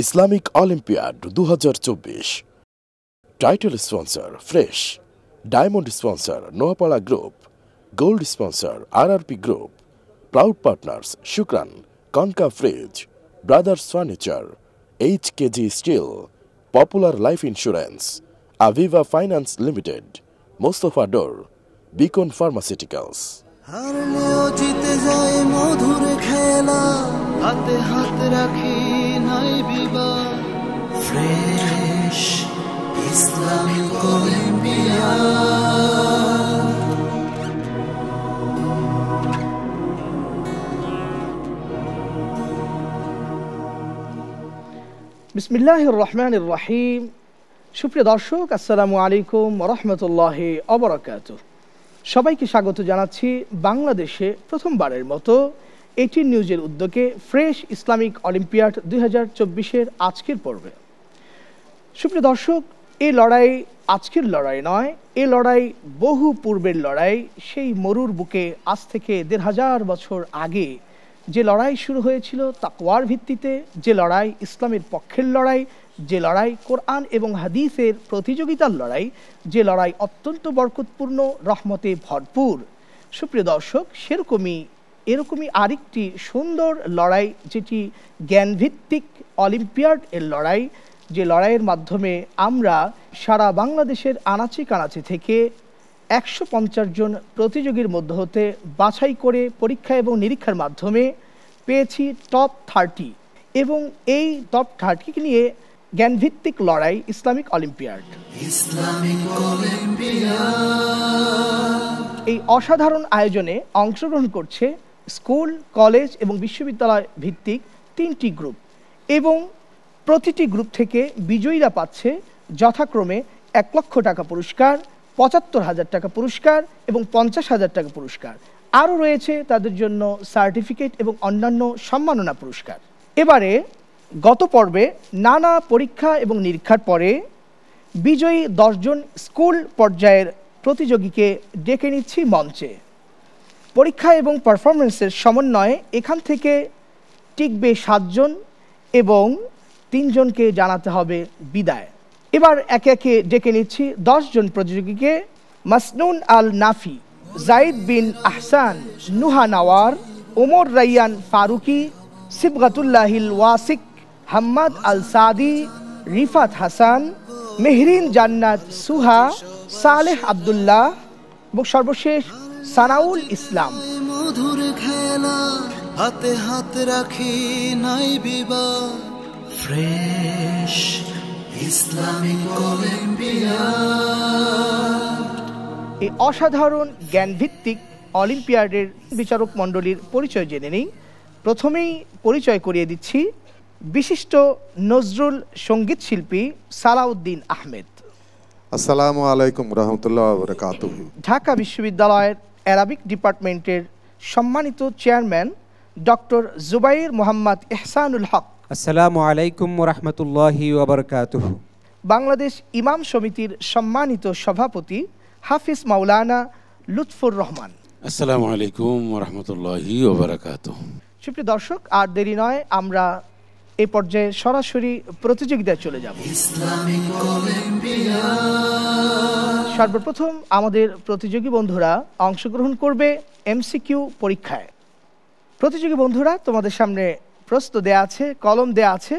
Islamic Olympiad 2024 title sponsor Fresh, diamond sponsor Noapara group, gold sponsor RRP group, proud partners Shukran, Konka fridge, Brothers Furniture, HKG steel, Popular Life Insurance, Aviva Finance Limited, Mostafa Door, Beacon Pharmaceuticals. হারলেও জিতে যায় মধুর খেলা, হাতে হাত রাখি নাই বিবাদ। Fresh Islamic Olympiad. বিসমিল্লাহির রহমানির রহিম। সুপ্রিয় দর্শক, আসসালামু আলাইকুম ওয়া রাহমাতুল্লাহি ওয়া বারাকাতুহু। সবাইকে স্বাগত জানাচ্ছি বাংলাদেশে প্রথমবারের মতো 18 নিউজের উদ্যোগে ফ্রেশ ইসলামিক অলিম্পিয়াড 2024-এর আজকের পর্বে। সুপ্রিয় দর্শক, এই লড়াই আজকের লড়াই নয়, এই লড়াই বহু পূর্বের লড়াই। সেই মরুর বুকে আজ থেকে 1500 বছর আগে যে লড়াই শুরু হয়েছিল তাকওয়ার ভিত্তিতে, যে লড়াই ইসলামের পক্ষের লড়াই, যে লড়াই কোরআন এবং হাদিসের প্রতিযোগিতার লড়াই, যে লড়াই অত্যন্ত বরকতপূর্ণ, রহমতে ভরপুর। সুপ্রিয় দর্শক, এরকমই আরেকটি সুন্দর লড়াই, যেটি জ্ঞানভিত্তিক অলিম্পিয়াড এর লড়াই, যে লড়াইয়ের মাধ্যমে আমরা সারা বাংলাদেশের আনাচে কানাচে থেকে 150 জন প্রতিযোগীর মধ্য হতে বাছাই করে পরীক্ষা এবং নিরীক্ষার মাধ্যমে পেয়েছি টপ 30, এবং এই টপ 30কে নিয়ে জ্ঞানভিত্তিক লড়াই ইসলামিক অলিম্পিয়াড। এই অসাধারণ আয়োজনে অংশগ্রহণ করছে স্কুল, কলেজ এবং বিশ্ববিদ্যালয় ভিত্তিক 3টি গ্রুপ, এবং প্রতিটি গ্রুপ থেকে বিজয়ীরা পাচ্ছে যথাক্রমে 1 লক্ষ টাকা পুরস্কার, 75,000 টাকা পুরস্কার এবং 50,000 টাকা পুরস্কার। আরও রয়েছে তাদের জন্য সার্টিফিকেট এবং অন্যান্য সম্মাননা পুরস্কার। এবারে গত পর্বে নানা পরীক্ষা এবং নিরীক্ষার পরে বিজয়ী 10 জন স্কুল পর্যায়ের প্রতিযোগীকে ডেকে নিচ্ছি মঞ্চে। পরীক্ষা এবং পারফরমেন্সের সমন্বয়ে এখান থেকে টিকবে 7 জন এবং 3 জনকে জানাতে হবে বিদায়। এবার একে একে ডেকে নিচ্ছি 10 জন প্রতিযোগীকে। মাসনুন আল নাফি, জাইদ বিন আহসান, নুহা নওয়ার, ওমর রাইয়ান ফারুকি, সিবগাতুল্লাহিল ওয়াসিক, হাম্মাদ আল সাদি, রিফাত হাসান, মেহরিন জান্নাত সুহা, সালেহ আব্দুল্লাহ এবং সর্বশেষ সানাউল ইসলাম। মধুর খেলা, হাতে হাত রাখি নাই বিবাদ। Fresh Islamic olympiad. এই অসাধারণ জ্ঞানভিত্তিক অলিম্পিয়াডের বিচারক মণ্ডলীর পরিচয় জেনে নেই। প্রথমেই পরিচয় করিয়ে দিচ্ছি বিশিষ্ট নজরুল সঙ্গীত শিল্পী সালাউদ্দিন আহমেদ। আসসালামু আলাইকুম রহমতুল্লাহ ওয়া বারাকাতুহু। ঢাকা বিশ্ববিদ্যালয়ের অ্যারাবিক ডিপার্টমেন্টের সম্মানিত চেয়ারম্যান ডক্টর জুবাইর মোহাম্মদ ইহসানুল হক। আসসালামু আলাইকুম ওয়া রাহমাতুল্লাহি ওয়া বারাকাতুহু। বাংলাদেশ ইমাম সমিতির সম্মানিত সভাপতি হাফিজ মাওলানা লুৎফুর রহমান। আসসালামু আলাইকুম ওয়া রাহমাতুল্লাহি ওয়া বারাকাতুহু। সুপ্রিয় দর্শক, আর দেরি নয়, আমরা এই পর্যায়ে সরাসরি প্রতিযোগিতায় চলে যাব। সর্বপ্রথম আমাদের প্রতিযোগী বন্ধুরা অংশগ্রহণ করবে MCQ পরীক্ষায়। প্রতিযোগী বন্ধুরা, তোমাদের সামনে প্রশ্ন দেয়া আছে, কলম দেয়া আছে।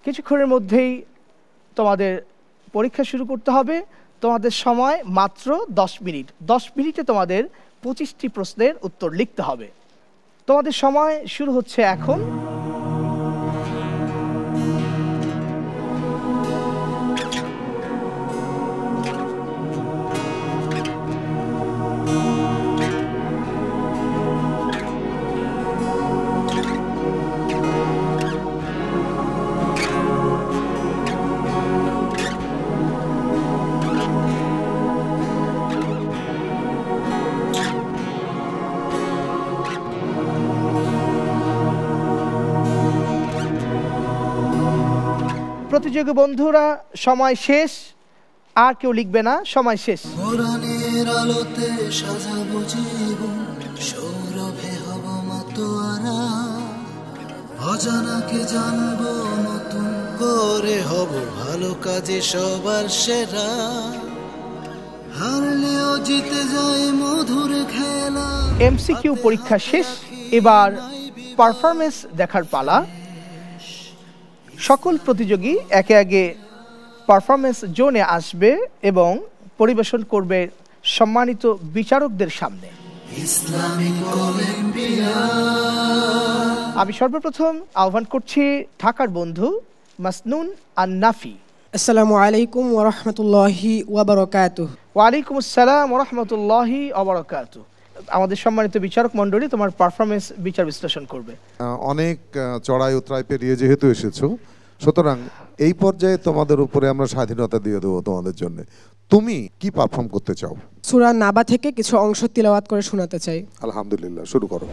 কিছুক্ষণের মধ্যেই তোমাদের পরীক্ষা শুরু করতে হবে। তোমাদের সময় মাত্র 10 মিনিট। 10 মিনিটে তোমাদের 25টি প্রশ্নের উত্তর লিখতে হবে। তোমাদের সময় শুরু হচ্ছে এখন। প্রতিযোগী বন্ধুরা, সময় শেষ। আর কেউ লিখবে না, সময় শেষ। কোরআনের আলোতে সাজাবো জীবন, সৌরভে হব মাতোয়ারা, অজানাকে জানবো নতুন করে হব ভালো কাজে সবার সেরা, হারলেও জিতে যায় মধুর খেলা। এমসিকিউ পরীক্ষা শেষ, এবার পারফরমেন্স দেখার পালা। সকল প্রতিযোগী একে একে পারফরমেন্স জোনে আসবে এবং পরিবেশন করবে সম্মানিত বিচারকদের সামনে। Islamic olympiad. আমি সর্বপ্রথম আহ্বান করছি ঢাকার বন্ধু মাসনুন আন নাফি। আসসালামু আলাইকুম ওয়া রাহমাতুল্লাহি ওয়া বারাকাতুহু। ওয়ালাইকুম আসসালাম ওয়া রাহমাতুল্লাহি ওয়া বারাকাতুহু। আমাদের সম্মানিত বিচারক মণ্ডলী তোমার পারফরমেন্স বিচার বিশ্লেষণ করবে। অনেক চড়াই উতরাই পেরিয়ে যেহেতু এসেছো, সুতরাং এই পর্যায়ে তোমাদের উপরে আমরা স্বাধীনতা দিয়ে দেবো তোমাদের জন্য। তুমি কি পারফর্ম করতে চাও? সূরা নাবা থেকে কিছু অংশ তিলাওয়াত করে শোনাতে চাই। আলহামদুলিল্লাহ, শুরু করো।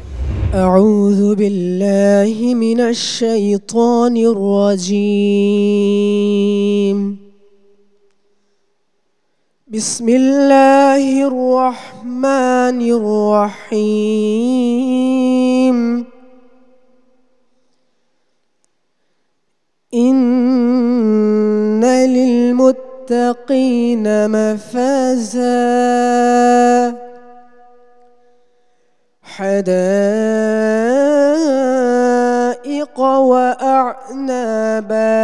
আউযু বিল্লাহি মিনাশ শাইতানির রাজীম। বিসমিল্লাহির রহমানির রহিম। ইন্না লিল মুত্তাকিনা মাফাজা حدائق وأعنابا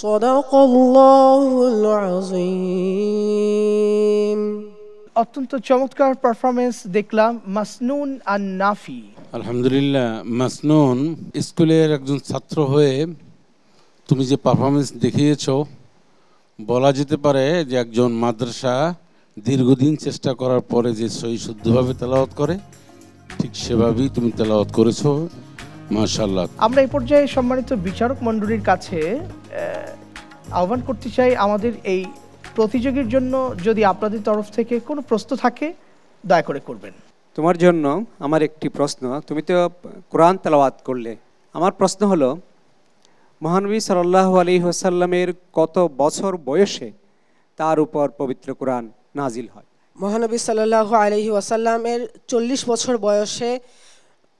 صدق الله العظيم। অত্যন্ত চমৎকার পারফরমেন্স দেখলাম মাসনুন আন নাফি। আলহামদুলিল্লাহ, মাসনুন, স্কুলের একজন ছাত্র হয়ে তুমি যে পারফরমেন্স দেখিয়েছো, বলা যেতে পারে যে একজন মাদ্রাসা দীর্ঘদিন চেষ্টা করার পরে যে সহি শুদ্ধভাবে তেলাওয়াত করে, ঠিক সেভাবেই তুমি তেলাওয়াত করেছো, মাশাআল্লাহ। আমরা এই পর্যায়ে সম্মানিত বিচারক মণ্ডলীর কাছে আহ্বান করতে চাই, আমাদের এই প্রতিযোগীর জন্য যদি আপনাদের তরফ থেকে কোনো প্রশ্ন থাকে দয়া করে করবেন। তোমার জন্য আমার একটি প্রশ্ন। তুমি তো কোরআন তেলাওয়াত করলে, আমার প্রশ্ন হলো মহানবী সাল্লাল্লাহু আলাইহি ওয়াসাল্লামের কত বছর বয়সে তার উপর পবিত্র কোরআন নাজিল হয়? মহানবী সাল্লাল্লাহু আলাইহি ওয়াসাল্লামের 40 বছর বয়সে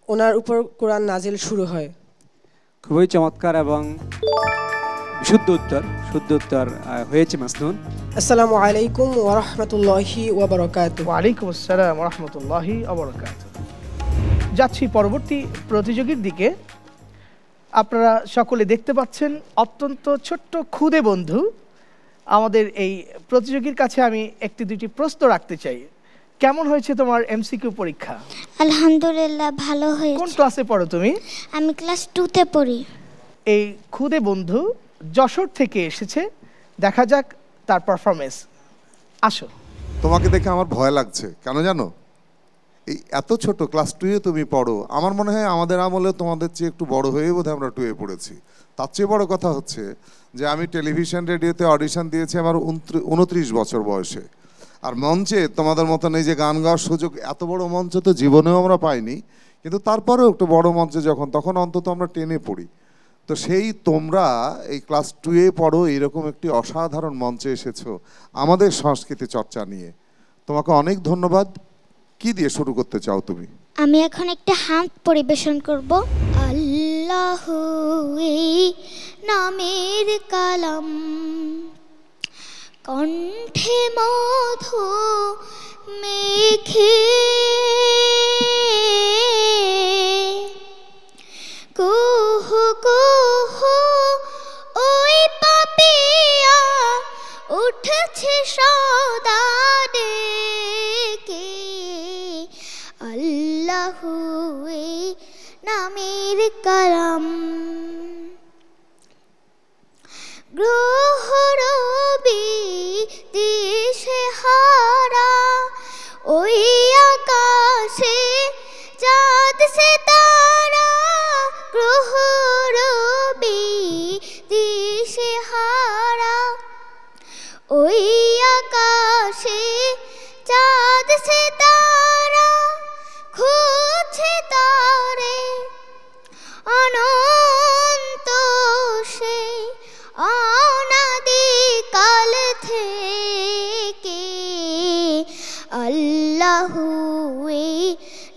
ওনার উপর কোরআন নাজিল শুরু হয়। খুবই চমৎকার এবং শুদ্ধ উত্তর হয়েছে মাসনুন। আসসালামু আলাইকুম ওয়া রাহমাতুল্লাহি ওয়া বারাকাতুহু। ওয়ালাইকুম আসসালাম ওয়া রাহমাতুল্লাহি ওয়া বারাকাতুহু। যাচ্ছি পরবর্তী প্রতিযোগীর দিকে। আপনারা সকলে দেখতে পাচ্ছেন অত্যন্ত ছোট্ট ক্ষুদে বন্ধু। আমাদের এই প্রতিযোগীর কাছে আমি একটি দুটি প্রশ্ন রাখতে চাই। কেমন হয়েছে তোমার এমসিকিউ পরীক্ষা? আলহামদুলিল্লাহ, ভালো হয়েছে। কোন ক্লাসে পড়ো তুমি? আমি ক্লাস 2তে পড়ি। এই ক্ষুদে বন্ধু যশোর থেকে এসেছে, দেখা যাক তার পারফরমেন্স। আসো। তোমাকে দেখে আমার ভয় লাগছে, কেন জানো? এই এত ছোট ক্লাস 2-এ তুমি পড়ো। আমার মনে হয় আমাদের আমলে তোমাদের চেয়ে একটু বড় হয়ে বোধহয় আমরা 2-এ পড়েছি। তার চেয়ে বড় কথা হচ্ছে যে আমি টেলিভিশন রেডিওতে অডিশন দিয়েছি আমার 29 বছর বয়সে। আর মঞ্চে তোমাদের মতন এই যে গান গাওয়ার সুযোগ, এত বড় মঞ্চ তো জীবনেও আমরা পাইনি, কিন্তু তারপরেও একটু বড় মঞ্চে তখন অন্তত আমরা 10-এ পড়ি। তো সেই তোমরা এই ক্লাস 2-এ পড়ো, এইরকম একটি অসাধারণ মঞ্চে এসেছো আমাদের সংস্কৃতি চর্চা নিয়ে। তোমাকে অনেক ধন্যবাদ। কি দিয়ে শুরু করতে চাও তুমি? আমি এখন একটা হামদ পরিবেশন করব। আল্লাহু নামের কালাম, কণ্ঠে মধু মেখে কুহু কুহু ওই পাপিয়া উঠছে সদা ডেকে। আল্লাহু নামের কালাম, গ্রহ রবি দিশে হারা ওই আকাশে চাঁদ সে তারা। গ্রহ রবি দিশে হারা ওই আকাশে চাঁদ সে তারা। খুঁজছে তারে অনন্ত সে অনাদি কাল থেকে। আল্লাহু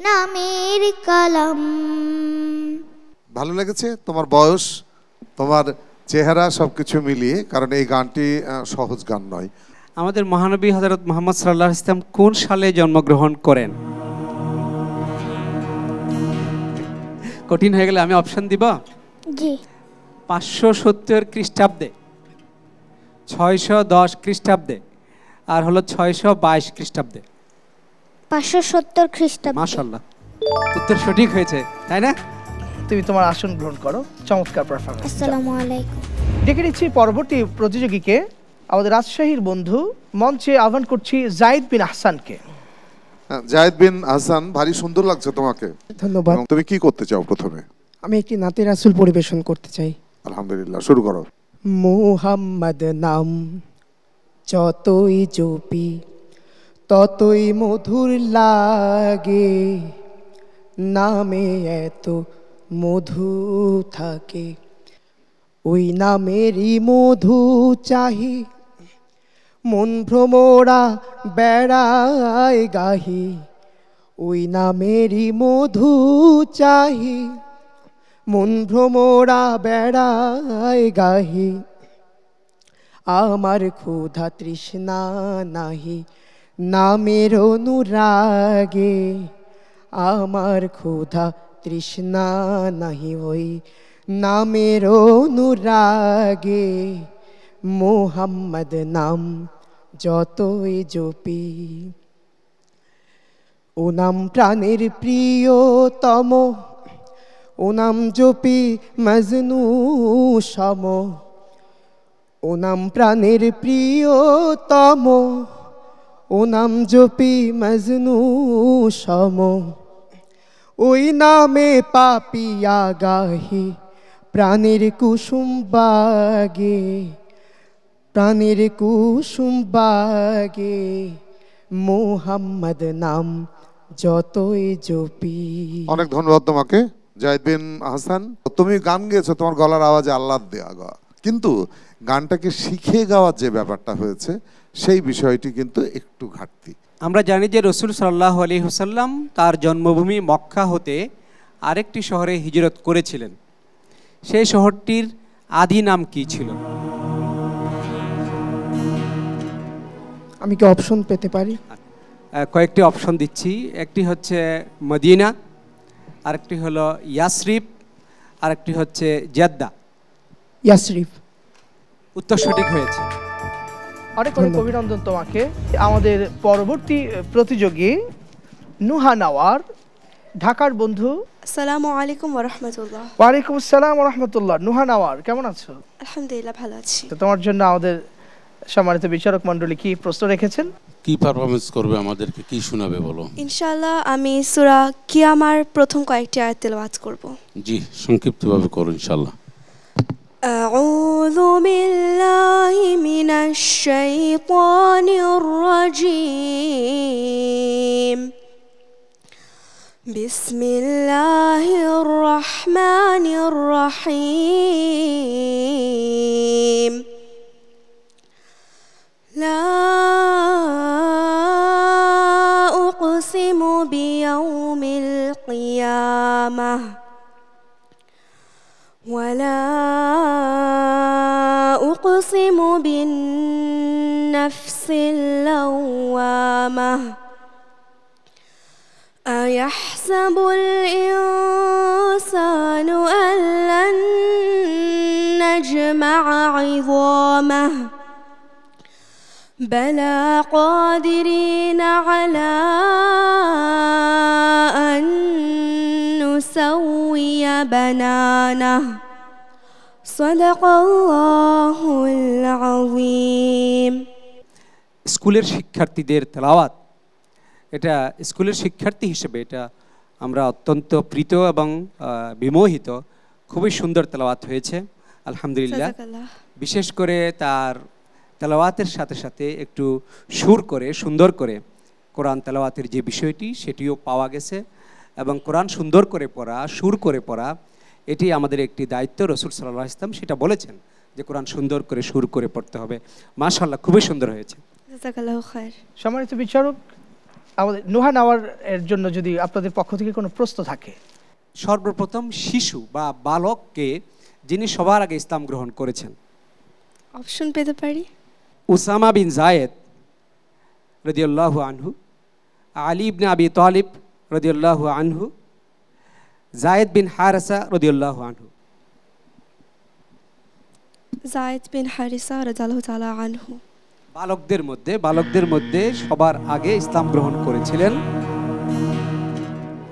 নামের কালাম। ভালো লেগেছে? তোমার বয়স, তোমার চেহারা সবকিছু মিলিয়ে, কারণ এই গানটি সহজ গান নয়। আমাদের মহানবী হযরত মুহাম্মদ সাল্লাল্লাহু আলাইহি ওয়াসাল্লাম কোন সালে জন্মগ্রহণ করেন? কঠিন হয়ে গেলে আমি অপশন দিব। জি 570 খ্রিস্টাব্দে, 610 খ্রিস্টাব্দে, আর হলো 622 খ্রিস্টাব্দে। 570 খ্রিস্টাব্দে। মাশাআল্লাহ, উত্তর সঠিক হয়েছে, তাই না? তুমি তোমার আসন গ্রহণ করো। চমৎকার পারফরম্যান্স। আসসালামু আলাইকুম। ডেকে নিচ্ছি পরবর্তী প্রতিযোগীকে, আমাদের রাজশাহীর বন্ধু। মঞ্চে আহ্বান করছি জায়েদ বিন আহসানকে। জায়েদ বিন হাসান, ভারী সুন্দর লাগছে তোমাকে। ধন্যবাদ। এবং তুমি কি করতে চাও প্রথমে? আমি একটি নাতে রাসূল পরিবেশন করতে চাই। আলহামদুলিল্লাহ, শুরু করো। মুহাম্মদ নাম যতই জপি ততই মধুর লাগে, নামে এত মধু থাকে, ওই নামেরই মধু চাহি, মন ভ্রমরা বেড়ায় গাহি, ওই নামেরই মধু চাহি, মন ভ্রমরা বেড়ায় গাহি, আমার ক্ষুধা তৃষ্ণা নাহি নামের অনুরাগে, আমার ক্ষুধা তৃষ্ণা নাহি ওই নামের অনুরাগে, মুহাম্মদ নাম যতই জপি, ও নাম প্রাণের প্রিয়তম, ও নাম জপি মজনু সম, ও নাম প্রাণের প্রিয়তম, ও নাম জপি মজনু সম, ওই নামে পাপিয়া গাহি, প্রাণের কুসুম বাগে, প্রাণের কুসুম বাগে, মুহাম্মদ নাম যতই জপি। অনেক ধন্যবাদ তোমাকে জায়েদ বিন হাসান। তুমি গান গেয়েছো, তোমার গলার আওয়াজে আহ্লাদ দেয়া গাওয়া, কিন্তু গানটাকে শিখে গাওয়ার যে ব্যাপারটা হয়েছে সেই বিষয়টি কিন্তু একটু ঘাটতি। আমরা জানি যে রাসূল সাল্লাল্লাহু আলাইহি ওয়াসাল্লাম তার জন্মভূমি মক্কা হতে আরেকটি শহরে হিজরত করেছিলেন। সেই শহরটির আদি নাম কি ছিল? আমি কি অপশন পেতে পারি? কয়েকটি অপশন দিচ্ছি। একটি হচ্ছে মদিনা, আরেকটি হলো ইয়াসরিব, আরেকটি হচ্ছে জেদ্দা। ইয়াসরিব। উত্তর সঠিক হয়েছে। অনেক অনেক অভিনন্দন তোমাকে। আমাদের পরবর্তী প্রতিযোগী নুহা নাওয়ার, ঢাকার বন্ধু। আসসালামু আলাইকুম ওয়া রাহমাতুল্লাহ। ওয়ালাইকুম আসসালাম ওয়া রাহমাতুল্লাহ। নুহা নাওয়ার, কেমন আছো? আলহামদুলিল্লাহ, ভালো আছি। তো তোমার জন্য আমাদের সম্মানিত বিচারক মণ্ডলী কি প্রশ্ন রেখেছেন? কি পারফরমেন্স করবে, আমাদেরকে কি শোনাবে বলো। ইনশাআল্লাহ আমি সূরা কিয়ামার প্রথম কয়েকটি আয়াত তেলাওয়াত করব। জি, সংক্ষিপ্তভাবে করো ইনশাআল্লাহ। আউযু বিল্লাহি মিনাশ শাইতানির রাজীম। বিসমিল্লাহির রহমানির রহিম। لا أقسم بيوم القيامة ولا أقسم بالنفس اللوامة أيحسب الإنسان أن لن نجمع عظامه بلى قادرين على أن نسوي بنانه صدق الله العظيم। স্কুলের শিক্ষার্থীদের তেলাওয়াত, এটা স্কুলের শিক্ষার্থী হিসেবে এটা আমরা অত্যন্ত প্রীত এবং বিমোহিত। খুবই সুন্দর তেলাওয়াত হয়েছে আলহামদুলিল্লাহ। বিশেষ করে তার তেলাওয়াতের সাথে সাথে একটু সুর করে সুন্দর করে কোরআন তেলাওয়াতের যে বিষয়টি সেটিও পাওয়া গেছে, এবং কোরআন সুন্দর করে পড়া, সুর করে পড়া, এটি আমাদের একটি দায়িত্ব। রাসূল সাল্লাল্লাহু আলাইহি ওয়াসাল্লাম সেটা বলেছেন যে কোরআন সুন্দর করে সুর করে পড়তে হবে। মাশাআল্লাহ, খুবই সুন্দর হয়েছে। জাযাকাল্লাহু খায়র। সম্মানিত বিচারক, আমাদের নুহা নাওয়ার এর জন্য যদি আপনাদের পক্ষ থেকে কোনো প্রশ্ন থাকে। সর্বপ্রথম শিশু বা বালককে যিনি সবার আগে ইসলাম গ্রহণ করেছেন? অপশন পেতে পারি? উসামা বিন জায়েদ রাদিয়াল্লাহু আনহু, আলী ইবনে আবি তালিব রাদিয়াল্লাহু আনহু, জায়েদ বিন হারেসা রাদিয়াল্লাহু আনহু। জায়েদ বিন হারিসা রাদিয়াল্লাহু তাআলা আনহু। বালকদের মধ্যে সবার আগে ইসলাম গ্রহণ করেছিলেন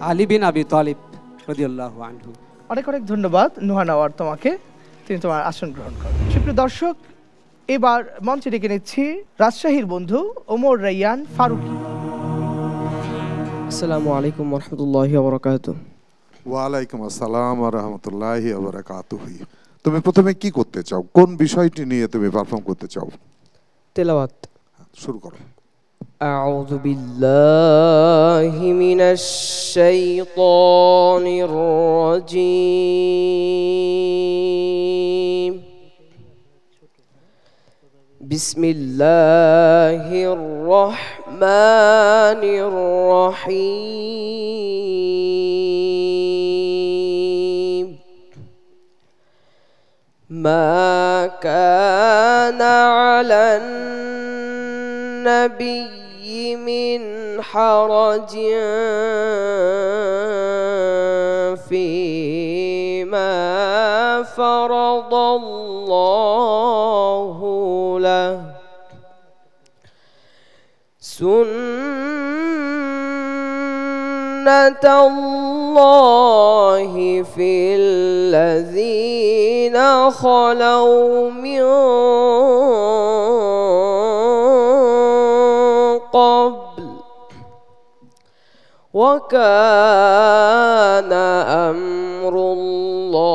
আলী বিন আবি তালিব রাদিয়াল্লাহু আনহু। অনেক অনেক ধন্যবাদ নুহা নওয়ার তোমাকে, তুমি তোমার আসন গ্রহণ করো। সুপ্রিয় দর্শক, এবার মঞ্চে ডেকে নিচ্ছি রাজশাহীর বন্ধু ওমর রাইয়ান ফারুকী। আসসালামু আলাইকুম ওয়া রাহমাতুল্লাহি ওয়া বারাকাতুহু। ওয়া আলাইকুম আসসালাম ওয়া রাহমাতুল্লাহি ওয়া বারাকাতুহু। তুমি প্রথমে কি করতে চাও, কোন বিষয়টি নিয়ে তুমি পারফর্ম করতে চাও? তেলাওয়াত শুরু করো। আউযু বিল্লাহি মিনাশ শাইতানির রাজীম। বিসমিল্লাহির রহমানির রহিম। মা কানা আলান নাবিয়্যি মিন হারাজিন ফীমা ফারাদাল্লাহু লাহু সুন্নাতাল্লাহি ফিল লাযীনা খালাউ মিন ক্বাবল ওয়া কানা আমরুল্লাহি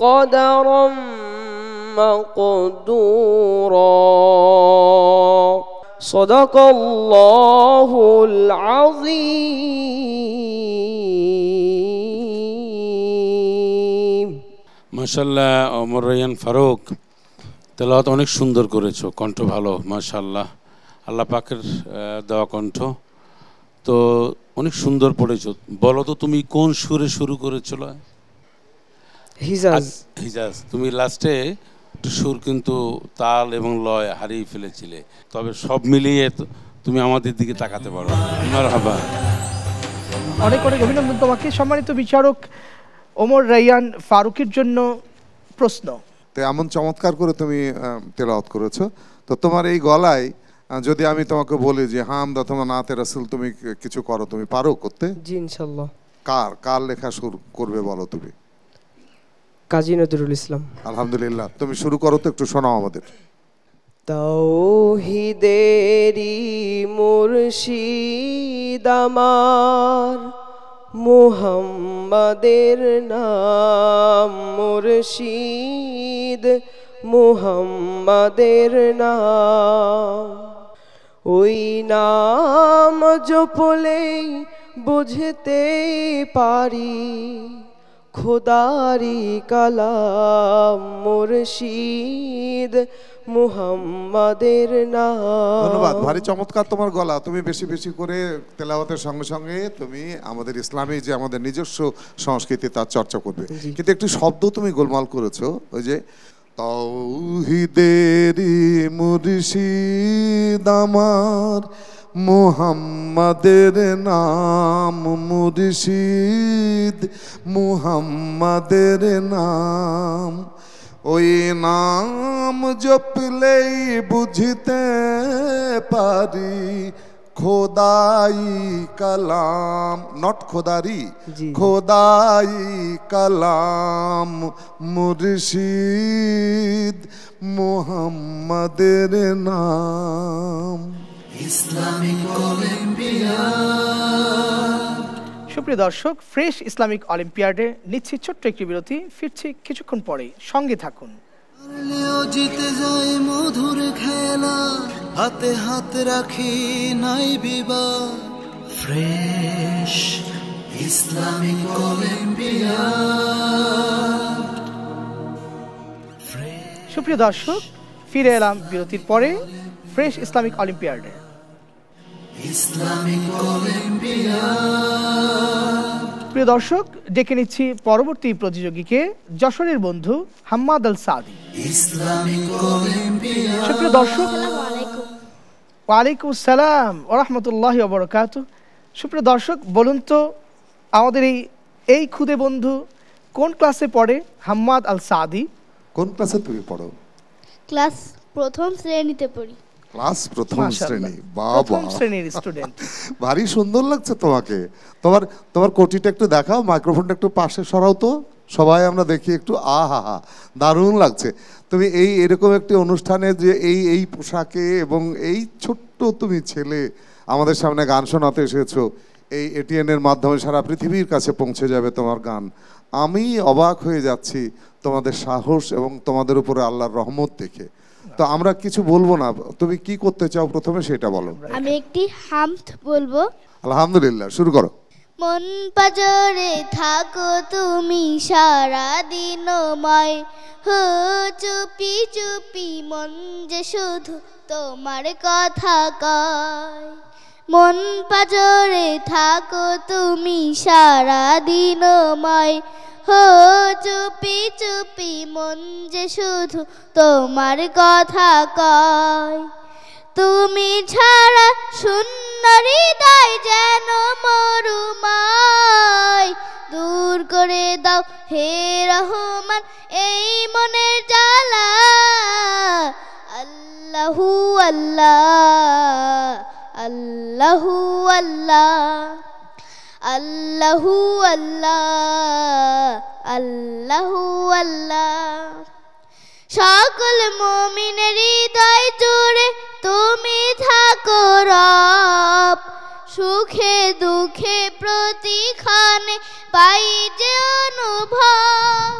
কদারাম মাকদুরা। সাদাকাল্লাহুল আযীম। মাশাআল্লাহ ওমর রাইয়ান ফারুক, তেলাওয়াত অনেক সুন্দর করেছো, কণ্ঠ ভালো মাশাআল্লাহ, আল্লাহ পাকের দেওয়া কণ্ঠ। তো অনেক সুন্দর পড়েছো। বলো তো তুমি কোন সুরে শুরু করেছিল? হিজাজ। হিজাজ। তুমি লাস্টে সুর কিন্তু তাল এবং লয় হারিয়ে ফেলেছিলে, তবে সব মিলিয়ে তুমি আমাদের দিকে তাকাতে পারো। মারহাবা। অনেক অনেক অভিনন্দন তোমাকে। সম্মানিত বিচারক ওমর রাইয়ান ফারুকের জন্য প্রশ্ন। তো এমন চমৎকার করে তুমি তেলাওয়াত করেছো, তো তোমার এই গলায় যদি আমি তোমাকে বলি যে হামদ অথবা নাতে রাসূল তুমি কিছু করো, তুমি পারো করতে? জি ইনশাআল্লাহ। কার লেখা সুর করবে বলো তুমি? কাজী নজরুল ইসলাম। আলহামদুলিল্লাহ, তুমি শুরু করো তো, একটু শোনাও আমাদের। তাওহীদেরি মুর্শিদ আমার, মুহাম্মাদের নাম মুর্শিদ, মুহাম্মাদের নাম। ওই নাম জপলেই বুঝতে পারি খোদারি কালাম মুর্শিদ, মুহাম্মাদের নাম। ধন্যবাদ, ভারী চমৎকার তোমার গলা। তুমি বেশি বেশি করে তেলাওয়াতের সঙ্গে সঙ্গে তুমি আমাদের ইসলামী যে আমাদের নিজস্ব সংস্কৃতি তার চর্চা করবে, কিন্তু একটি শব্দ তুমি গোলমাল করেছো, ওই যে তাওহীদেরি মুর্শিদ আমার, মুহাম্মাদের নাম মুর্শিদ, মুহাম্মাদের নাম। ওই নাম জপলেই বুঝতে পারি খোদাই কালাম, নট খোদারি, খোদাই কালাম মুর্শিদ, মুহাম্মাদের নাম। Islamic Olympiad. সুপ্রিয় দর্শক, ফ্রেশ ইসলামিক অলিম্পিয়াডে নিচ্ছি ছোট্ট একটি বিরতি, ফিরছি কিছুক্ষণ পরে, সঙ্গে থাকুন। জিতে যায় মধুর খেলা, হাতে হাত রাখি নাই বিবাদ। Fresh Islamic Olympiad. সুপ্রিয় দর্শক, ফিরে এলাম বিরতির পরে ফ্রেশ ইসলামিক অলিম্পিয়াডে। Islamic Olympiad. প্রিয় দর্শক, ডেকে নিচ্ছি পরবর্তী প্রতিযোগীকে, যশোরের বন্ধু হাম্মাদ আল সাদি। সুপ্রিয় দর্শক, ওয়ালাইকুম আসসালাম ওয়া রাহমাতুল্লাহি ওয়া বারাকাতুহু। সুপ্রিয় দর্শক, বলুন তো আমাদের এই খুদে বন্ধু কোন ক্লাসে পড়ে? হাম্মাদ আল সাদি কোন ক্লাসে তুমি পড়ো? ক্লাস প্রথম শ্রেণীতে পড়ি। ক্লাস প্রথম শ্রেণী, প্রথম শ্রেণীর স্টুডেন্ট। ভারী সুন্দর লাগছে তোমাকে। তোমার কোটিটা একটু দেখাও, মাইক্রোফোনটা একটু পাশে সরাও তো, সবাই আমরা দেখি একটু। আহা হা, দারুণ লাগছে। তুমি এরকম একটি অনুষ্ঠানে যে এই পোশাকে এবং এই ছোট্ট তুমি ছেলে আমাদের সামনে গান শোনাতে এসেছো, এই এটিএন এর মাধ্যমে সারা পৃথিবীর কাছে পৌঁছে যাবে তোমার গান। আমি অবাক হয়ে যাচ্ছি তোমাদের সাহস এবং তোমাদের উপরে আল্লাহর রহমত দেখে। তো আমরা কিছু বলবো না, তুমি কি করতে চাও প্রথমে সেটা বলো। আমি একটি হামদ বলবো। আলহামদুলিল্লাহ, শুরু করো। মন পাজরে থাকো তুমি সারা দিনময়, হো চুপি চুপি মন যে শুধু তোমার কথা কয়। মন পাজরে থাকো তুমি সারা দিনময়, হো চুপি চুপি মন যে শুধু তোমার কথা কয়। তুমি ছাড়া শূন্য হৃদয় যেন মরুময়, দূর করে দাও হে রহমান এই মনের জ্বালা। আল্লাহু আল্লাহ, আল্লাহু আল্লাহ, আল্লাহু আল্লাহ, আল্লাহু আল্লাহ। সকল মুমিনের হৃদয় জুড়ে তুমি থাকো রব, সুখে দুঃখে প্রতিক্ষণে পাই যে অনুভব।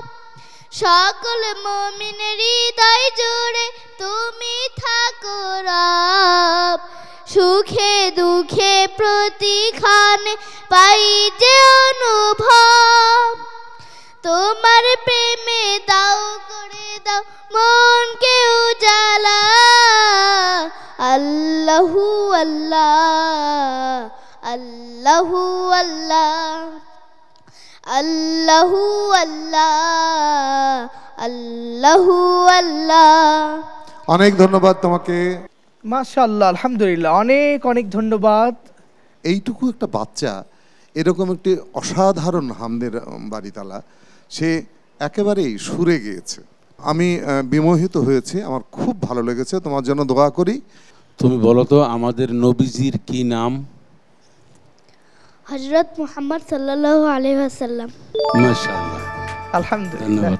সকল মুমিনের হৃদয় জুড়ে তুমি থাকো রব, সুখে দুঃখে প্রতিক্ষণে পাই যে অনুভব। তোমার প্রেমে দাও করে দাও মনকে উজালা। আল্লাহু আল্লাহ, আল্লাহু আল্লাহ, আল্লাহু আল্লাহ, আল্লাহু আল্লাহ। অনেক ধন্যবাদ তোমাকে। মাশাআল্লাহ, আলহামদুলিল্লাহ, অনেক অনেক ধন্যবাদ। এইটুকু একটা বাচ্চা এরকম একটি অসাধারণ হামদের বাড়িতালা, সে একেবারেই সুরে গিয়েছে। আমি বিমোহিত হয়েছি, আমার খুব ভালো লেগেছে। তোমার জন্য দোয়া করি। তুমি বলো তো আমাদের নবীজির কি নাম? হযরত মুহাম্মদ সাল্লাল্লাহু আলাইহি ওয়াসাল্লাম। মাশাআল্লাহ, আলহামদুলিল্লাহ,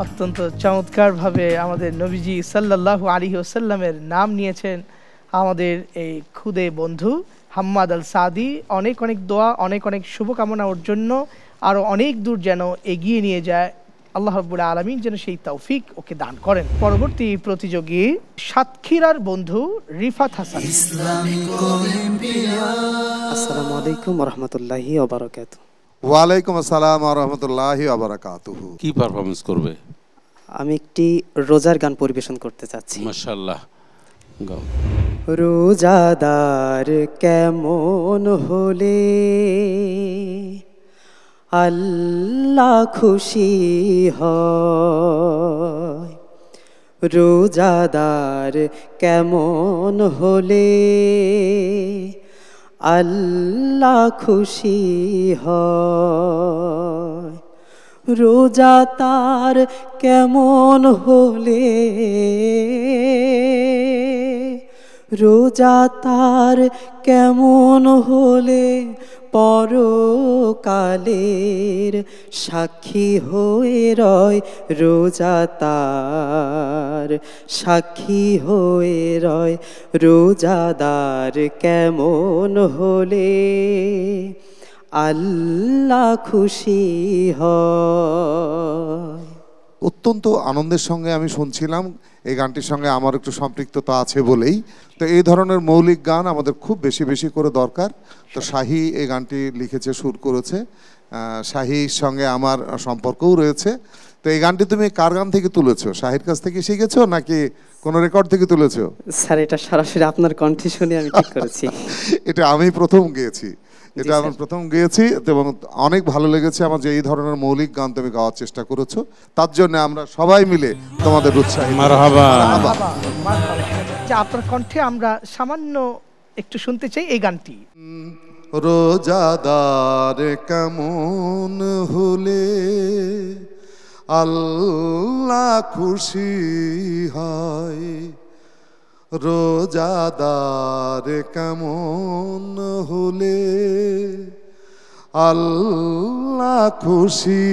অত্যন্ত চমৎকার ভাবে আমাদের নবীজি সাল্লাল্লাহু আলাইহি ওয়াসাল্লামের নাম নিয়েছেন আমাদের এই খুদে বন্ধু হাম্মাদ আল সাদি। অনেক অনেক দোয়া, অনেক অনেক শুভকামনা ওর জন্য, আরও অনেক দূর যেন এগিয়ে নিয়ে যায়। আল্লাহ রাব্বুল আলামিন যেন সেই তৌফিক ওকে দান করেন। পরবর্তী প্রতিযোগী সাতক্ষীরার বন্ধু রিফাত হাসান। আসসালামু আলাইকুম ওয়া রাহমাতুল্লাহি ওয়া বারাকাতুহু। ওয়ালাইকুম আসসালাম ওয়া রাহমাতুল্লাহি ওয়া বারাকাতুহু। কি পারফরম্যান্স করবে? আমি একটি রোজার গান পরিবেশন করতে চাচ্ছি। মাশাআল্লাহ, গাও। রোজাদার কেমন হলে আল্লাহ খুশি হয়, রোজাদার কেমন হলে আল্লাহ খুশি হয়, রোজা তার কেমন হলে, রোজা তার কেমন হলে পরকালের সাক্ষী হয়ে রয়, রোজা তার সাক্ষী হয়ে রয়, রোজাদার কেমন হলে আল্লাহ খুশি হয়। অত্যন্ত আনন্দের সঙ্গে আমি শুনছিলাম। এই গানটির সঙ্গে আমার একটু সম্পৃক্ততা আছে বলেই তো এই ধরনের মৌলিক গান আমাদের খুব বেশি বেশি করে দরকার। তো শাহী এই গানটি লিখেছে, সুর করেছে। শাহীর সঙ্গে আমার সম্পর্কও রয়েছে। তো এই গানটি তুমি কার গান থেকে তুলেছো? শাহীর কাছ থেকে শিখেছো নাকি কোনো রেকর্ড থেকে তুলেছো? স্যার, এটা সরাসরি আপনার কণ্ঠে শুনে আমি ঠিক করেছি। এটা আমি প্রথম গেয়েছি এটা আমি প্রথম গেয়েছি এবং অনেক ভালো লেগেছে আমার, যে এই ধরনের মৌলিক গান তুমি গাওয়ার চেষ্টা করেছো, তার জন্য আমরা সবাই মিলে তোমাদের উৎসাহিত। মারহাবা। যে আপনার কণ্ঠে আমরা সামান্য একটু শুনতে চাই এই গানটি। রোজাদার কেমন হলে আল্লাহ খুশি হয়, রোজাদার কেমন হলে আল্লাহ খুশি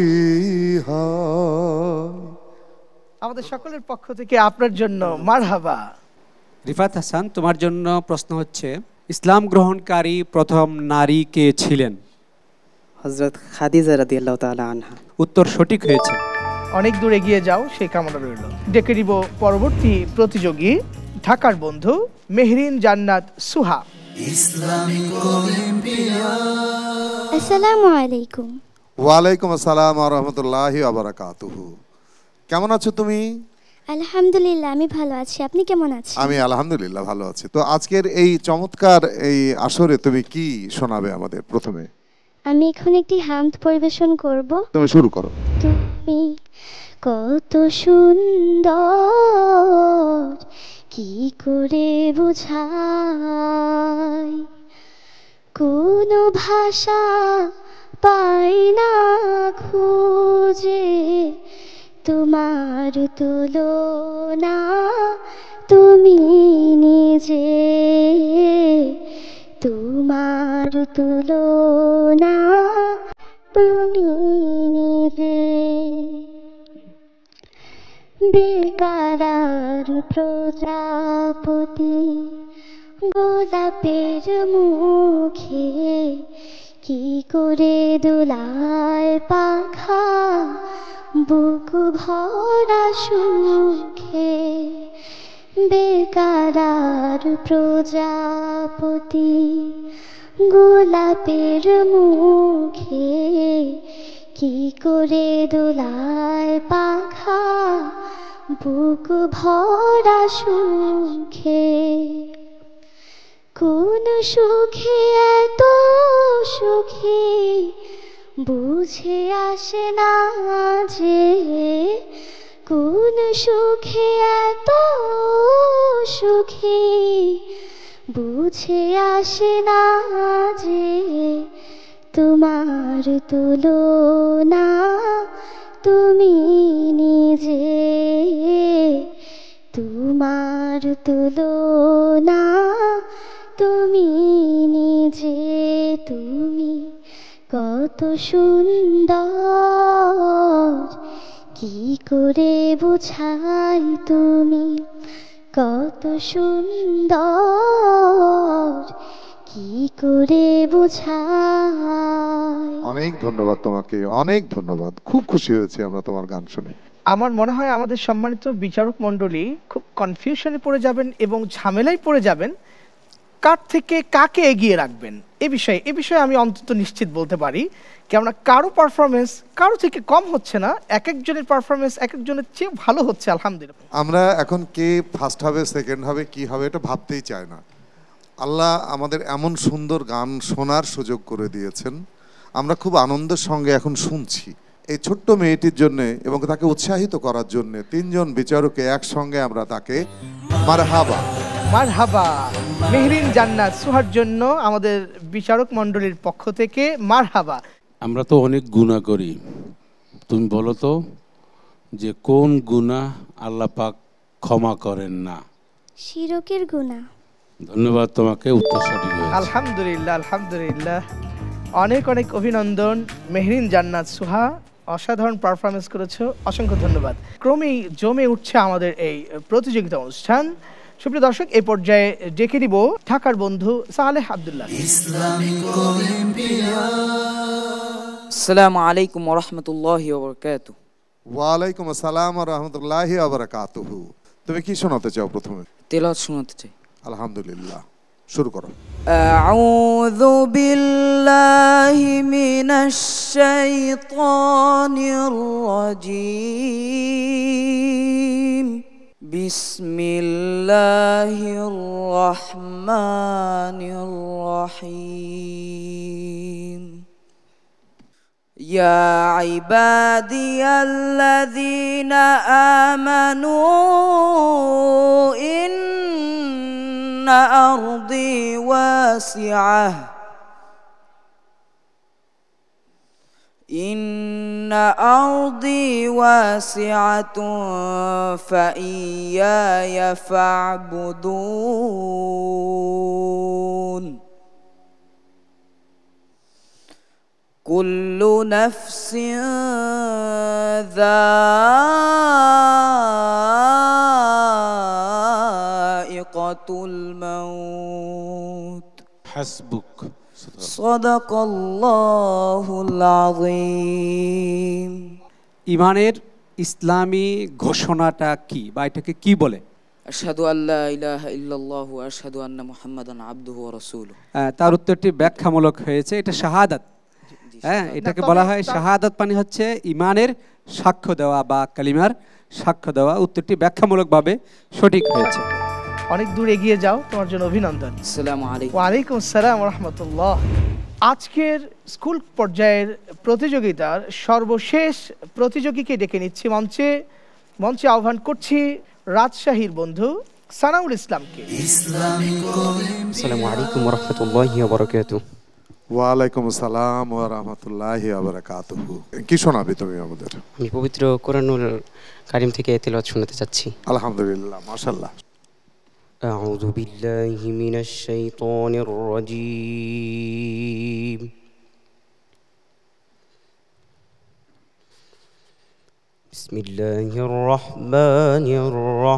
হয়। আমাদের সকলের পক্ষ থেকে আপনার জন্য মারহাবা। রিফাত হাসান, তোমার জন্য প্রশ্ন হচ্ছে, ইসলাম গ্রহণকারী প্রথম নারী কে ছিলেন? হযরত খাদিজা রাদিয়াল্লাহু তাআলা আনহা। উত্তর সঠিক হয়েছে। অনেক দূর এগিয়ে যাও সেই কামনা রইল। ডেকে দিব পরবর্তী প্রতিযোগী ঢাকার বন্ধু মেহরিন জান্নাত সুহা। আসসালামু আলাইকুম। ওয়ালাইকুম আসসালাম ওয়া রাহমাতুল্লাহি ওয়া বারাকাতুহু। কেমন আছো তুমি? আলহামদুলিল্লাহ, আমি ভালো আছি। আপনি কেমন আছেন? আমি আলহামদুলিল্লাহ ভালো আছি। তো আজকের এই চমৎকার এই আসরে তুমি কি শোনাবে আমাদের? প্রথমে আমি এখন একটি হামদ পরিবেশন করব। তুমি শুরু করো। তুমি কত সুন্দর, কি করে বোঝাই, কোন ভাষা পাই না খুঁজে, তোমার তুলনা তুমি নিজে, তোমার তুলনা তুমি নিজে। বেকারার প্রজাপতি গোলাপের মুখে, কি করে দোলায় পাখা বুক ভরা সুখে। বেকারার প্রজাপতি গোলাপের মুখে, কি করে দোলায় পাখা বুক ভরা সুখে। কোন সুখে এত সুখী বুঝে আসে না যে, কোন সুখে এত সুখী বুঝে আসে না যে, তোমার তুলনা তুমি নিজে, তোমার তুলনা তুমি নিজে। তুমি কত সুন্দর, কি করে বোঝাই, তুমি কত সুন্দর, কি করে বোঝাই। অনেক ধন্যবাদ তোমাকে, অনেক ধন্যবাদ। খুব খুশি হয়েছি আমরা তোমার গান শুনে। আমার মনে হয় আমাদের সম্মানিত বিচারক মণ্ডলী খুব কনফিউশনে পড়ে যাবেন এবং ঝামেলায় পড়ে যাবেন কার থেকে কাকে এগিয়ে রাখবেন এ বিষয়ে আমি অন্তত নিশ্চিত বলতে পারি, কেননা কারো পারফরমেন্স কারো থেকে কম হচ্ছে না, এক একজনের পারফরমেন্স এক একজনের চেয়ে ভালো হচ্ছে আলহামদুলিল্লাহ। আমরা এখন কে ফার্স্ট হবে সেকেন্ড হবে কি হবে এটা ভাবতেই চাই না। আল্লাহ আমাদের এমন সুন্দর গান শোনার সুযোগ করে দিয়েছেন, আমরা খুব আনন্দের সঙ্গে এখন শুনছি। এই ছোট্ট মেয়েটির জন্য এবং তাকে উৎসাহিত করার জন্য তিনজন বিচারকে একসঙ্গে আমরা তাকে মারহাবা মারহাবা মেহরিন জান্নাত সুহার জন্য আমাদের বিচারক মণ্ডলীর পক্ষ থেকে মারহাবা। আমরা তো অনেক গুনাহ করি, তুমি বলো তো যে কোন গুনাহ আল্লাহ পাক ক্ষমা করেন না? শিরকের গুনাহ। ধন্যবাদ তোমাকে, উত্তর সঠিক হয়েছে। আলহামদুলিল্লাহ আলহামদুলিল্লাহ, অনেক অনেক অভিনন্দন মেহরিন জান্নাত সুহা, অসাধারণ পারফরমেন্স করেছো, অসংখ্য ধন্যবাদ। ক্রমেই জমে উঠছে আমাদের এই প্রতিযোগিতা অনুষ্ঠান। সুপ্রিয় দর্শক, এই পর্যায়ে ডেকে দিব ঢাকার বন্ধু সালেহ আব্দুল্লাহ। আসসালামু আলাইকুম ওয়া রাহমাতুল্লাহি ওয়া বারাকাতুহু। ওয়ালাইকুম আসসালাম ওয়া রাহমাতুল্লাহি ওয়া বারাকাতুহু। তুমি কি শোনাতে চাও প্রথমে? তেলাওয়াত শোনাতে চাই। আলহামদুলিল্লাহ, শুরু করো। আউযু বিল্লাহি মিনাশ শাইতানির রাজীম। বিসমিল্লাহির রহমানির রহিম ইয়া ইবাদিয়াল্লাযীনা আমানু ইন্না আরদি ওয়াসিআহ إن أرضي واسعة فإياي فاعبدون كل نفس ذائقة الموت حسبك সাদাকাল্লাহুল আযীম। ইমানের ইসলামী ঘোষণাটা কি বা এটাকে কি বলে? আশহাদু আল্লা ইলাহা ইল্লাল্লাহু ওয়া আশহাদু আন্না মুহাম্মাদান আবদুহু ওয়া রাসূলুহু। তার উত্তরটি ব্যাখ্যামূলক হয়েছে, এটা শাহাদাত। হ্যাঁ, এটাকে বলা হয় শাহাদাত, মানে হচ্ছে ইমানের সাক্ষ্য দেওয়া বা কালিমার সাক্ষ্য দেওয়া। উত্তরটি ব্যাখ্যামূলকভাবে সঠিক হয়েছে। অনেক দূর এগিয়ে যাও, তোমার জন্য অভিনন্দন। আসসালামু আলাইকুম। ওয়ালাইকুম আসসালাম ওয়া রাহমাতুল্লাহ। আজকের স্কুল পর্যায়ের প্রতিযোগিতার সর্বশেষ প্রতিযোগীকে ডেকে নিচ্ছি মঞ্চে আহ্বান করছি রাজশাহীর বন্ধু সানাউল ইসলামকে। আসসালামু আলাইকুম ওয়া রাহমাতুল্লাহি ওয়া বারাকাতুহু। ওয়ালাইকুম আসসালাম ওয়া রাহমাতুল্লাহি ওয়া বারাকাতুহু। কি শোনাবে তুমি আমাদের? আমি পবিত্র কোরআনুল কারীম থেকে তেলাওয়াত শোনাতে চাচ্ছি। আলহামদুলিল্লাহ, মাশাআল্লাহ। أعوذ بالله من الشيطان الرجيم بسم الله الرحمن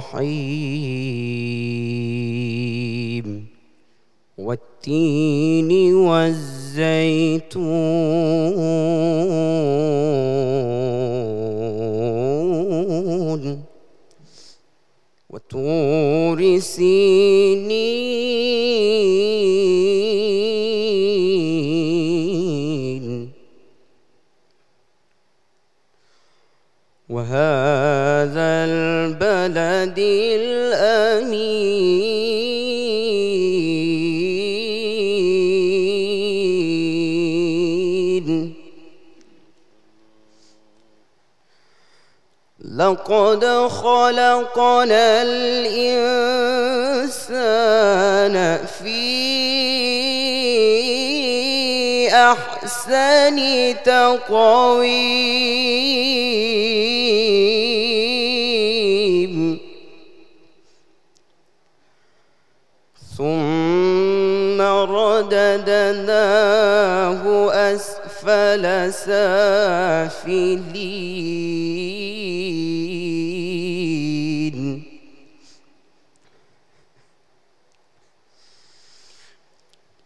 الرحيم والتين والزيتون وطور سينين وهذا البلد الأمين لقد خلقنا الإنسان في أحسن تقويم ثم رددناه أسفل سافلين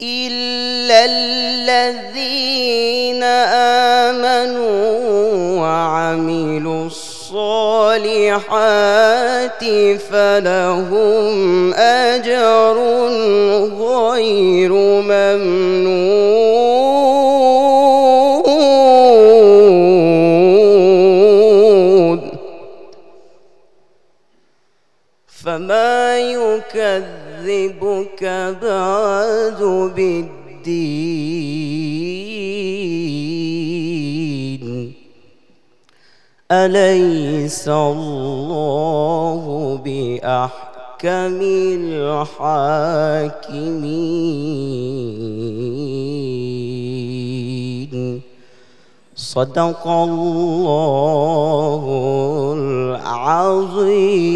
إلا الذين آمنوا وعملوا الصالحات فلهم أجر غير ممنون فما يكذبك بعد بالدين أليس الله بأحكم الحاكمين صدق الله العظيم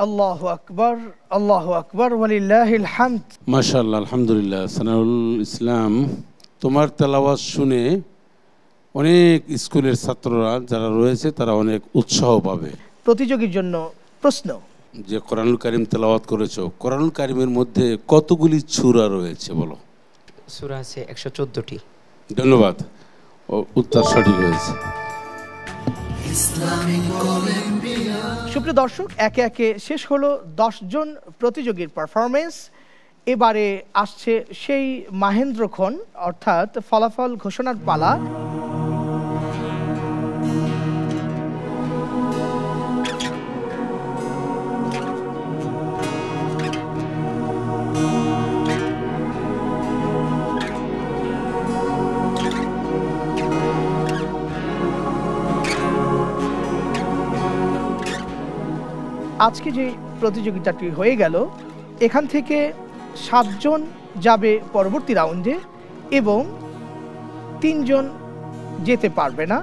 আল্লাহু আকবার, আল্লাহু আকবার, ওয়ালিল্লাহিল হামদ। মাশাআল্লাহ, আলহামদুলিল্লাহ। সানাউল ইসলাম, তোমার তেলাওয়াত শুনে অনেক স্কুলের ছাত্ররা যারা রয়েছে তারা অনেক উৎসাহ পাবে। প্রতিযোগীর জন্য প্রশ্ন, যে কোরআনুল কারীম তেলাওয়াত করেছো, কোরআনুল কারীমের মধ্যে কতগুলি সূরা রয়েছে বলো? সূরা আছে 114টি। ধন্যবাদ, উত্তর সঠিক হয়েছে। সুপ্রিয় দর্শক, একে একে শেষ হলো 10 জন প্রতিযোগীর পারফরমেন্স। এবারে আসছে সেই মাহেন্দ্রক্ষণ, অর্থাৎ ফলাফল ঘোষণার পালা। আজকে যে প্রতিযোগিতাটি হয়ে গেল, এখান থেকে 7 জন যাবে পরবর্তী রাউন্ডে এবং 3 জন যেতে পারবে না।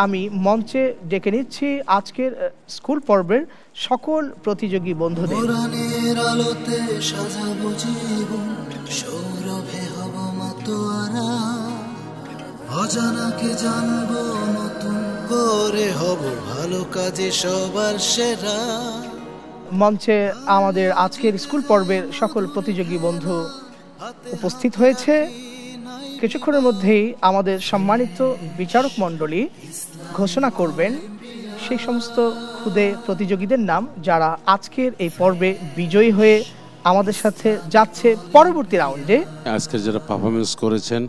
আমি মঞ্চে ডেকে নিচ্ছি আজকের স্কুল পর্বের সকল প্রতিযোগী বন্ধুদের। কোরআনের আলোতে সাজাবো জীবন, সৌরভে হব মাতোয়ারা, অজানাকে জানবো নতুন করে, হব ভালো কাজে সবার সেরা। মঞ্চে আমাদের আজকের স্কুল পর্বের সকল প্রতিযোগী বন্ধু উপস্থিত হয়েছে। কিছুক্ষণের মধ্যেই আমাদের সম্মানিত বিচারক মণ্ডলী ঘোষণা করবেন সেই সমস্ত খুদে প্রতিযোগীদের নাম যারা আজকের এই পর্বে বিজয়ী হয়ে আমাদের সাথে যাচ্ছে পরবর্তী রাউন্ডে। আজকে যারা পারফরমেন্স করেছেন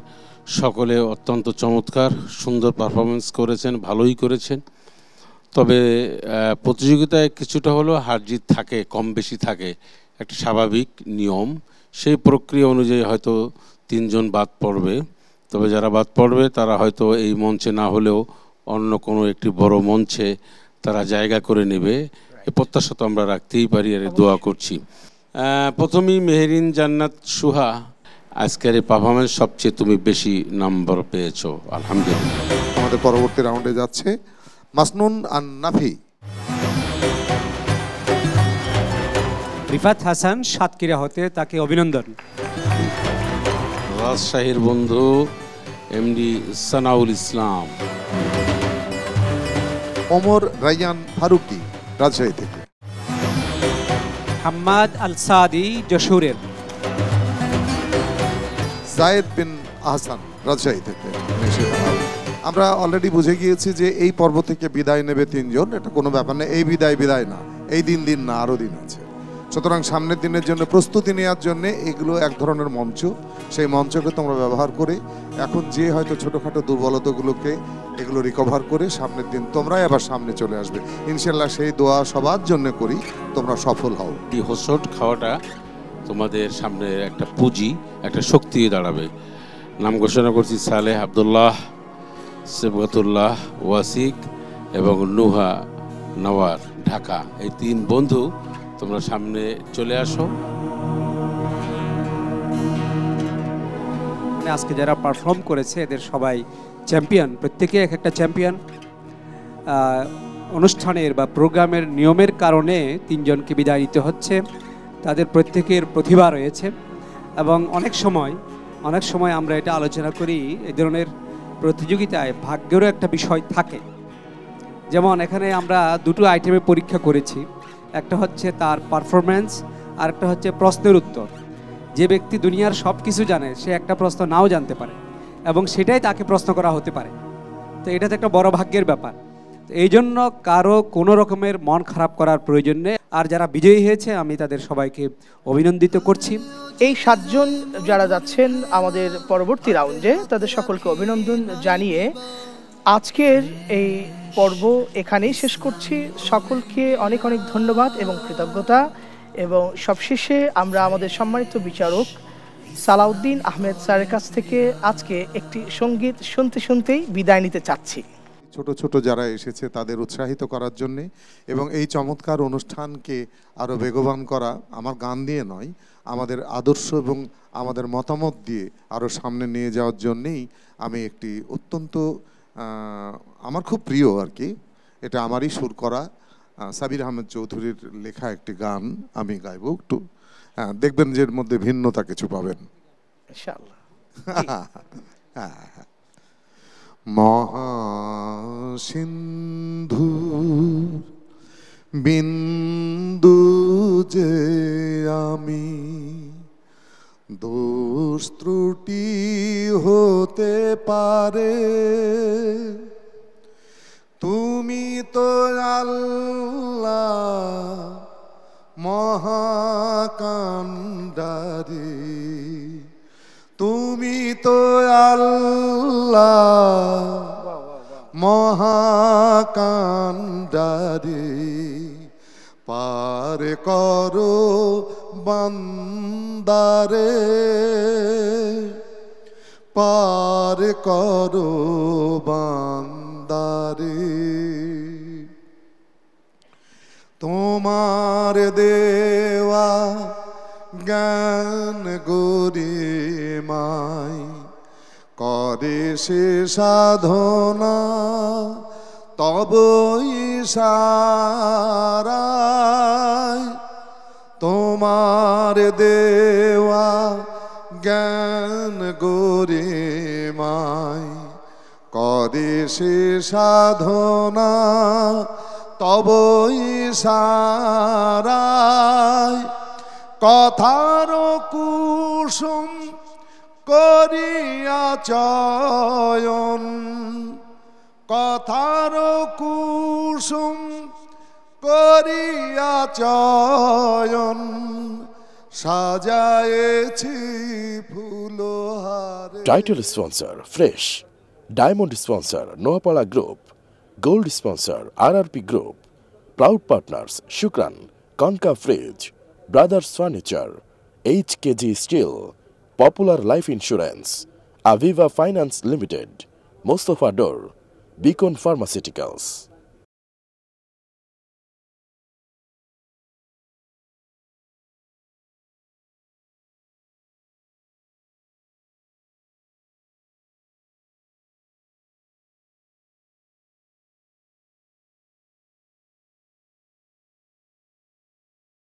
সকলে অত্যন্ত চমৎকার সুন্দর পারফরমেন্স করেছেন, ভালোই করেছেন। তবে প্রতিযোগিতায় কিছুটা হলেও হার জিত থাকে, কম বেশি থাকে, একটা স্বাভাবিক নিয়ম। সেই প্রক্রিয়া অনুযায়ী হয়তো 3 জন বাদ পড়বে। তবে যারা বাদ পড়বে তারা হয়তো এই মঞ্চে না হলেও অন্য কোনো একটি বড় মঞ্চে তারা জায়গা করে নেবে, এ প্রত্যাশা তো আমরা রাখতেই পারি, আর দোয়া করছি। প্রথমেই মেহেরিন জান্নাত সুহা, আজকের এই পারফরমেন্স সবচেয়ে তুমি বেশি নাম্বার পেয়েছো, আলহামদুলিল্লাহ। আমাদের পরবর্তী রাউন্ডে যাচ্ছে মাসনুন আন নাফি। রিফাত হাসান সাতক্ষীরা হতে, তাকে অভিনন্দন। রাজশাহীর বন্ধু এমডি সানাউল ইসলাম। ওমর রায়ান ফারুকি রাজশাহী থেকে। হাম্মাদ আল সাদি যশোরের। জায়েদ বিন আহসান রাজশাহী থেকে। আমরা অলরেডি বুঝে গিয়েছি যে এই পর্ব থেকে বিদায় নেবে 3 জন, এটা কোনো ব্যাপার না। এই বিদায় না, এই দিন না, আরও দিন আছে। সুতরাং সামনের দিনের জন্য প্রস্তুতি নেওয়ার জন্য এগুলো এক ধরনের মঞ্চ, সেই মঞ্চকে তোমরা ব্যবহার করে এখন যে হয়তো ছোটোখাটো দুর্বলতাগুলোকে এগুলো রিকভার করে সামনের দিন তোমরাই আবার সামনে চলে আসবে ইনশাল্লাহ। সেই দোয়া সবার জন্য করি, তোমরা সফল হও। এই হোসট খাওয়াটা তোমাদের সামনে একটা পুঁজি, একটা শক্তি দাঁড়াবে। নাম ঘোষণা করছি সালেহ আব্দুল্লাহ, সেবগাতুল্লাহ ওয়াসিক এবং নুহা নওয়ার, ঢাকা। এই 3 বন্ধু তোমরা সামনে চলে আসো। আজকে যারা পারফর্ম করেছে এদের সবাই চ্যাম্পিয়ন, প্রত্যেকে এক একটা চ্যাম্পিয়ন। অনুষ্ঠানের বা প্রোগ্রামের নিয়মের কারণে 3 জনকে বিদায় নিতে হচ্ছে। তাদের প্রত্যেকের প্রতিভা রয়েছে এবং অনেক সময় আমরা এটা আলোচনা করি, এই ধরনের প্রতিযোগিতায় ভাগ্যেরও একটা বিষয় থাকে। যেমন এখানে আমরা 2টো আইটেমে পরীক্ষা করেছি, একটা হচ্ছে তার পারফরম্যান্স আর একটা হচ্ছে প্রশ্নের উত্তর। যে ব্যক্তি দুনিয়ার সব কিছু জানে সে একটা প্রশ্ন নাও জানতে পারে এবং সেটাই তাকে প্রশ্ন করা হতে পারে। তো এটা তো একটা বড় ভাগ্যের ব্যাপার। এই জন্য কারো কোনো রকমের মন খারাপ করার প্রয়োজন নেই। আর যারা বিজয়ী হয়েছে আমি তাদের সবাইকে অভিনন্দিত করছি। এই 7 জন যারা যাচ্ছেন আমাদের পরবর্তী রাউন্ডে তাদের সকলকে অভিনন্দন জানিয়ে আজকের এই পর্ব এখানেই শেষ করছি। সকলকে অনেক অনেক ধন্যবাদ এবং কৃতজ্ঞতা। এবং সবশেষে আমরা আমাদের সম্মানিত বিচারক সালাউদ্দিন আহমেদ স্যারের কাছ থেকে আজকে একটি সঙ্গীত শুনতেই বিদায় নিতে চাচ্ছি। ছোট ছোট যারা এসেছে তাদের উৎসাহিত করার জন্যে এবং এই চমৎকার অনুষ্ঠানকে আরও বেগবান করা, আমার গান দিয়ে নয়, আমাদের আদর্শ এবং আমাদের মতামত দিয়ে আরও সামনে নিয়ে যাওয়ার জন্যেই আমি একটি অত্যন্ত আমার খুব প্রিয় আর কি, এটা আমারই সুর করা সাবির আহমেদ চৌধুরীর লেখা একটি গান আমি গাইব একটু। হ্যাঁ, দেখবেন যে এর মধ্যে ভিন্নতা কিছু পাবেন ইনশাআল্লাহ। মহাসিন্ধু বিন্দু যে আমি দোষ ত্রুটি হতে পারে, তুমি তো আল্লাহ মহাকান্ডারে, তুমি তো আল্লাহ মহাকান্ডারে, পার করো বান্দারে, পার করো বান্দারে। তোমার দেওয়া জ্ঞান গরিমায় করে সে সাধনা তব ইশারায়। তোমার দেওয়া জ্ঞান গরিমায় করে সে সাধনা তব ইশারায়। কথার কুসুম করিয়া চয়ন, কথার কুসুম করিয়া চয়ন সাজায়েছি ফুলহারে। Title sponsor Fresh, diamond sponsor Noapara group, gold sponsor RRP group, proud partners Shukran, Konka fridge, Brothers Furniture, HKG steel, Popular Life Insurance, Aviva Finance Limited, Mostafa Door, Beacon pharmaceuticals.